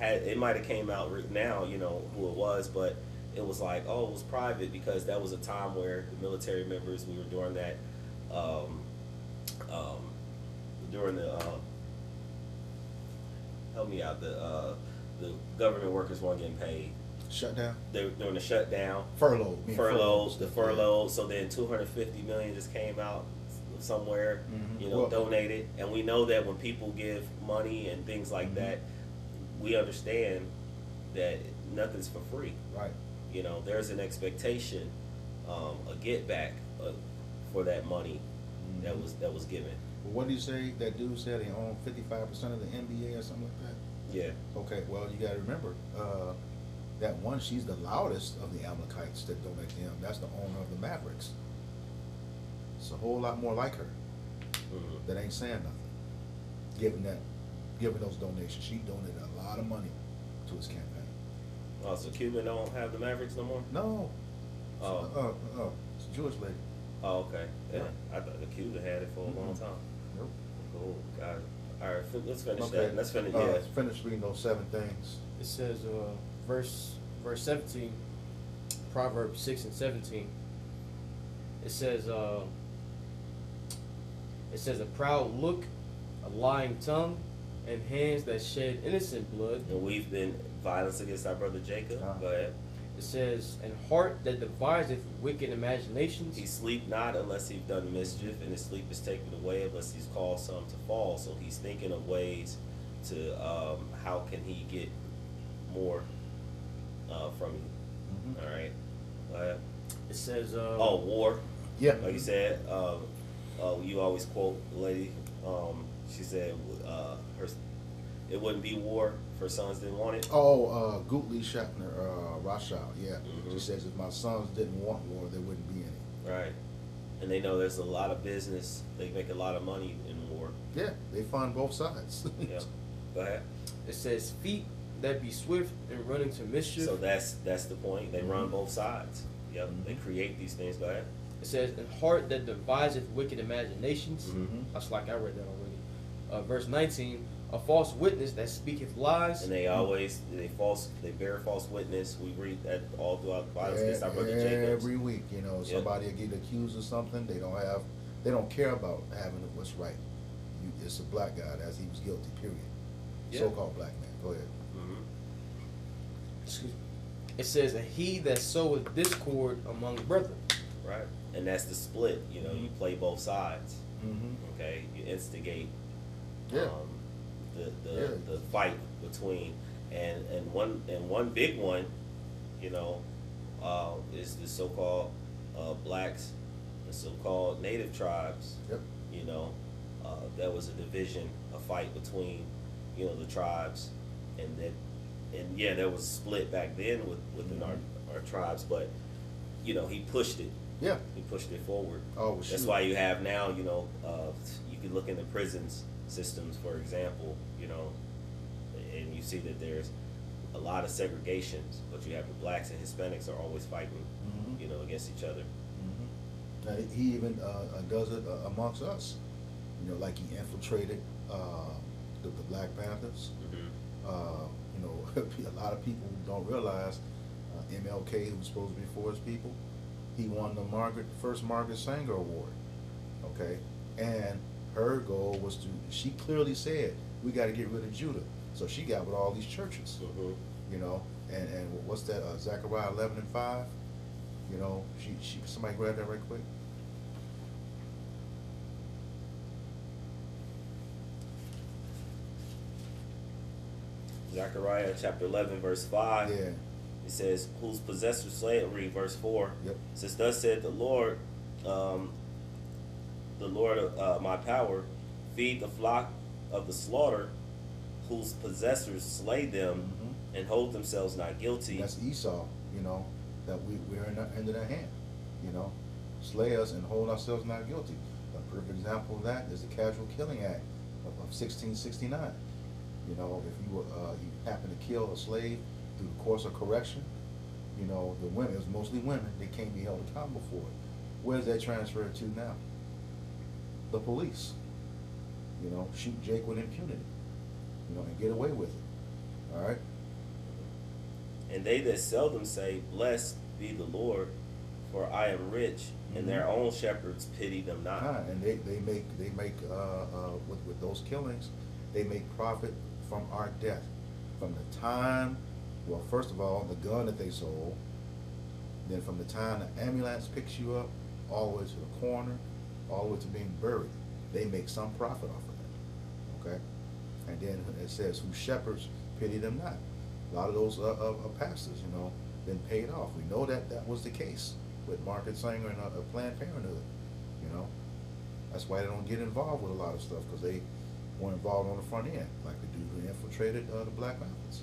It might have came out now, who it was, but it was like, oh, it was private because that was a time where the military members, we were doing that, during the help me out, the government workers weren't getting paid. Shutdown? They were during the shutdown. Furlough. The furlough. So then $250 million just came out somewhere, Well, donated. And we know that when people give money and things like that, we understand that nothing's for free. Right. There's an expectation, a get back for that money that was given. Well, what did you say? That dude said he owned 55% of the NBA or something like that? Yeah. Okay, well, you got to remember, that one, she's the loudest of the Amalekites that donate to him. That's the owner of the Mavericks. It's a whole lot more like her that ain't saying nothing. Giving those donations. She donated a lot of money to his campaign. Oh, so Cuban don't have the Mavericks no more? No. Oh. It's a Jewish lady. Oh, okay. Yeah. Yeah. I thought the Cuban had it for a long time. Nope. Cool. Got it. All right, let's finish Okay. that. Let's finish. Finish reading those 7 things. It says, verse 17, Proverbs 6 and 17. It says, a proud look, a lying tongue, and hands that shed innocent blood. And we've been violence against our brother Jacob. Go ahead. It says, and heart that deviseth wicked imaginations. He sleep not unless he's done mischief, and his sleep is taken away unless he's caused some to fall. So he's thinking of ways to how can he get more from you. All right. Go ahead. It says, war. Yeah. Like you said, you always quote the lady. She said, it wouldn't be war if her sons didn't want it. Oh, Gutli Shatner, Rothschild, yeah. Mhm. She says if my sons didn't want war, there wouldn't be any. Right. And they know there's a lot of business. They make a lot of money in war. Yeah, they fund both sides. Yeah. Go ahead. it says, feet that be swift and run into mischief. So that's the point. They run both sides. Yep. They create these things. Go ahead. It says, and heart that deviseth wicked imaginations. Mhm. That's like I read that already. Verse 19, a false witness that speaketh lies. And they bear false witness. We read that all throughout the Bible against our brother Jacobs. Every week, somebody get accused of something. They don't care about having what's right. It's a black guy as he was guilty. Period. Yeah. So-called black man. Go ahead. Mm-hmm. Excuse me. It says, "And he that soweth discord among brethren." Right, and that's the split. You Mm-hmm. play both sides. Mm-hmm. Okay, you instigate. Yeah. The fight between and one big one, is the so-called blacks, the so-called native tribes. Yep. There was a division, a fight between the tribes, and there was a split back then within our tribes, but he pushed it. Yeah. He pushed it forward. Oh, That's shoot. why you have now, you can look in the prisons systems, for example, and you see that there's a lot of segregations, but you have the blacks and Hispanics are always fighting, Mhm. against each other. Mm-hmm. Now, he even does it amongst us. Like he infiltrated the Black Panthers. A lot of people don't realize MLK, who was supposed to be for his people, he won the first Margaret Sanger Award. Okay, and her goal was she clearly said, we got to get rid of Judah. So she got with all these churches. And what's that? Zechariah 11:5. She somebody grab that right quick. Zechariah chapter 11 verse 5. Yeah. It says, "Whose possessors slay it." Read verse 4. Yep. It says, "Thus said the Lord, my power, feed the flock of the slaughter, whose possessors slay them and hold themselves not guilty." That's Esau. That we're into their hand. Slay us and hold ourselves not guilty. A perfect example of that is the Casual Killing Act of 1669. If you happen to kill a slave through the course of correction, the women, it was mostly women, they can't be held accountable for it. Where's that transferred to now? The police. Shoot Jake with impunity. And get away with it. All right. And they that seldom say, "Blessed be the Lord, for I am rich," and their own shepherds pity them not. And they make with those killings, they make profit from our death. From the time, well, first of all, the gun that they sold, then from the time the ambulance picks you up, all the way to the coroner, all the way to being buried, they make some profit off of that. Okay? And then it says, "Whose shepherds pity them not." A lot of those pastors, been paid off. We know that was the case with Margaret Sanger and Planned Parenthood. That's why they don't get involved with a lot of stuff, because they were involved on the front end, like the dude who infiltrated the Black Panthers.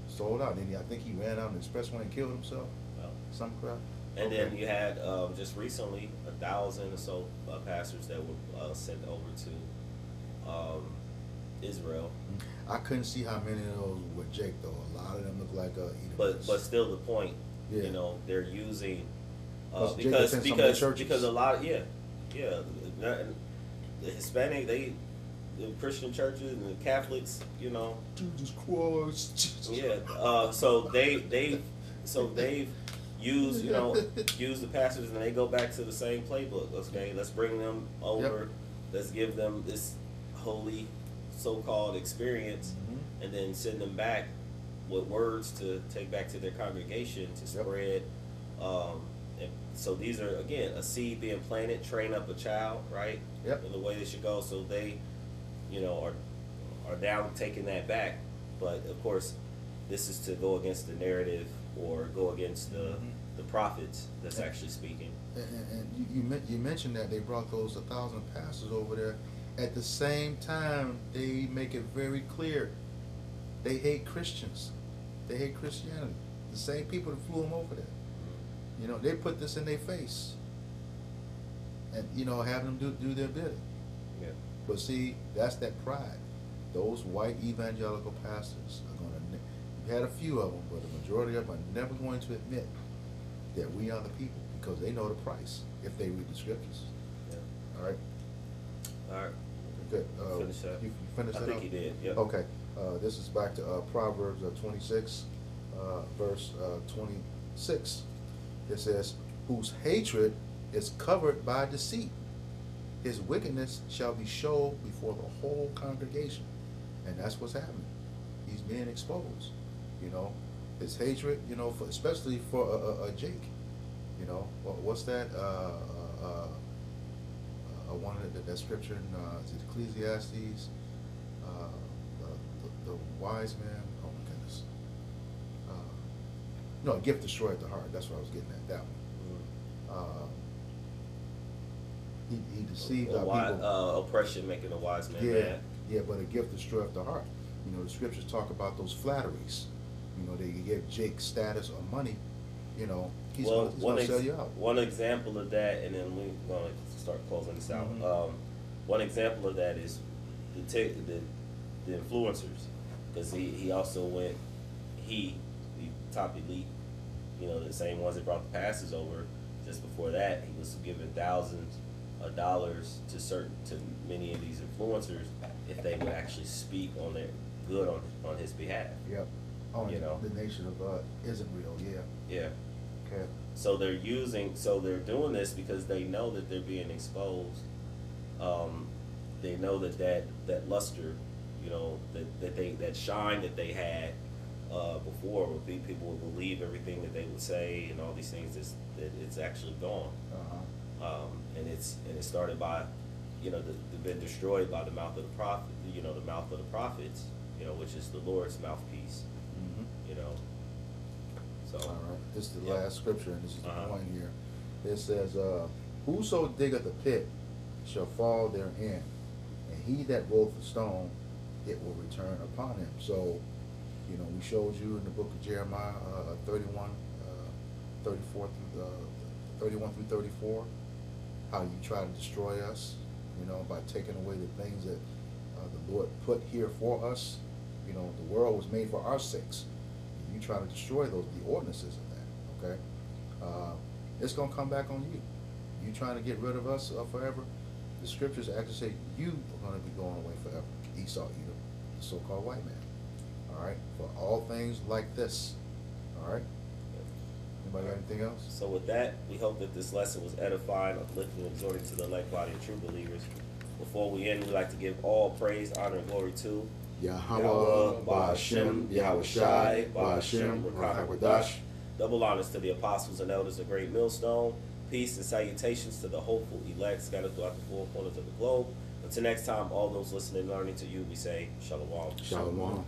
Sold out. And I think he ran out on the expressway and killed himself. Well, Some crap. and then you had just recently 1,000 or so pastors that were sent over to Israel. I couldn't see how many of those were Jake though. A lot of them look like But still, the point, Yeah. They're using Jake because attends some of the because churches. because a lot the Hispanic the Christian churches and the Catholics, Jesus Christ. yeah. So they've used use the pastors, and they go back to the same playbook. Okay, let's bring them over. Yep. Let's give them this holy so-called experience, and then send them back with words to take back to their congregation to spread. And so these are, again, a seed being planted, train up a child, right? Yep. In the way they should go. So they, are now taking that back. But of course, this is to go against the narrative or go against the prophets that's actually speaking. And you mentioned that they brought those 1,000 pastors over there. At the same time, they make it very clear they hate Christians. They hate Christianity. The same people that flew them over there. They put this in their face. And, have them do their bidding. Yeah. But see, that's that pride. Those white evangelical pastors are going to, you had a few of them, but the majority of them are never going to admit that we are the people, because they know the price if they read the scriptures. Yeah. All right? All right. Good. Finish that. You finished I that think up? he did. Yep. Okay. This is back to Proverbs 26, verse 26. It says, whose hatred is covered by deceit. His wickedness shall be showed before the whole congregation. And that's what's happening. He's being exposed. You know, his hatred, you know, for, especially for Jake. You know, what's that? One of that scripture in is it Ecclesiastes? The wise man. Oh my goodness. No, a gift destroyed the heart. That's what I was getting at. That one. He deceived our people. Oppression making a wise man Yeah, mad. yeah, but a gift destroyeth the heart. You know, the scriptures talk about those flatteries. You know, they give Jake status or money. You know, he's gonna sell you out. One example of that, and then we're gonna start closing this out. One example of that is the influencers, because he also went the top elite. You know, the same ones that brought the passes over. Just before that, he was giving thousands of dollars to many of these influencers if they would actually speak on their good on his behalf. Yep. On You know. the nation of Israel. Yeah. Yeah. Okay. So they're doing this because they know that they're being exposed. They know that luster, you know, that shine that they had before, would be people would believe everything that they would say and all these things that it's actually gone. And it started by, you know, been destroyed by the mouth of the prophet, you know, the mouth of the prophets, you know, which is the Lord's mouthpiece, you know. So. All right. This is the Yep. last scripture, and this is the point here. It says, whoso diggeth a pit shall fall therein, and he that rolleth a stone, it will return upon him. So, you know, we showed you in the book of Jeremiah 31 through 34, how you try to destroy us, you know, by taking away the things that the Lord put here for us. You know, the world was made for our sakes. You try to destroy the ordinances of that, okay? It's going to come back on you. You trying to get rid of us forever, the scriptures actually say you are going to be going away forever. Esau, Edom, the so-called white man. All right? For all things like this. All right? Anybody got anything else? So with that, we hope that this lesson was edifying, uplifting, and exhorting to the elect body of true believers. Before we end, we'd like to give all praise, honor, and glory to Yahweh, Ba'ashem, Yahweh Shai, Ba'ashem, Rakawadash. Double honors to the apostles and elders of Great Millstone. Peace and salutations to the hopeful elect scattered throughout the four corners of the globe. Until next time, all those listening and learning to you, we say Shalom. Shalom.